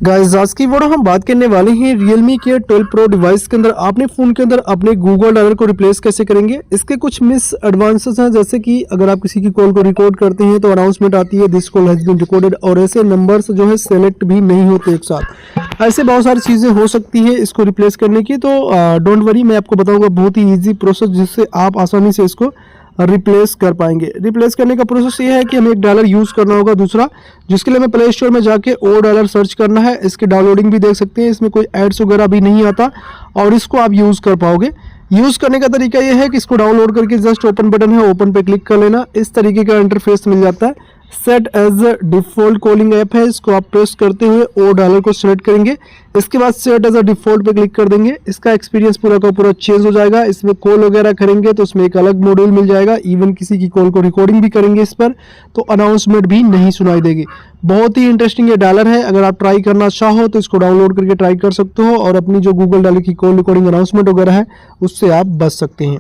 Guys आज की video हम बात करने वाले हैं Realme के 12 Pro डिवाइस के अंदर अपने फ़ोन के अंदर अपने गूगल डायलर को रिप्लेस कैसे करेंगे। इसके कुछ मिस एडवांसेस हैं, जैसे कि अगर आप किसी की कॉल को रिकॉर्ड करते हैं तो अनाउंसमेंट आती है this call has been recorded, और ऐसे नंबर्स जो है सेलेक्ट भी नहीं होते एक साथ। ऐसे बहुत सारी चीज़ें हो सकती है इसको रिप्लेस करने की। तो डोंट वरी, मैं आपको बताऊँगा बहुत ही ईजी प्रोसेस जिससे आप आसानी से इसको रिप्लेस कर पाएंगे। रिप्लेस करने का प्रोसेस ये है कि हमें एक डायलर यूज़ करना होगा दूसरा, जिसके लिए हमें प्ले स्टोर में जाके ओ डायलर सर्च करना है। इसकी डाउनलोडिंग भी देख सकते हैं, इसमें कोई एड्स वगैरह भी नहीं आता और इसको आप यूज़ कर पाओगे। यूज़ करने का तरीका ये है कि इसको डाउनलोड करके जस्ट ओपन बटन है, ओपन पे क्लिक कर लेना। इस तरीके का इंटरफेस मिल जाता है। Set as default calling app है, इसको आप प्रेस करते हुए ओ डायलर को सेलेक्ट करेंगे। इसके बाद सेट एज अ डिफ़ॉल्ट पे क्लिक कर देंगे। इसका एक्सपीरियंस पूरा का पूरा चेंज हो जाएगा। इसमें कॉल वगैरह करेंगे तो उसमें एक अलग मॉड्यूल मिल जाएगा। इवन किसी की कॉल को रिकॉर्डिंग भी करेंगे इस पर तो अनाउंसमेंट भी नहीं सुनाई देगी। बहुत ही इंटरेस्टिंग ये डायलर है। अगर आप ट्राई करना चाहो तो इसको डाउनलोड करके ट्राई कर सकते हो और अपनी जो गूगल डायलर की कॉल रिकॉर्डिंग अनाउंसमेंट वगैरह है उससे आप बच सकते हैं।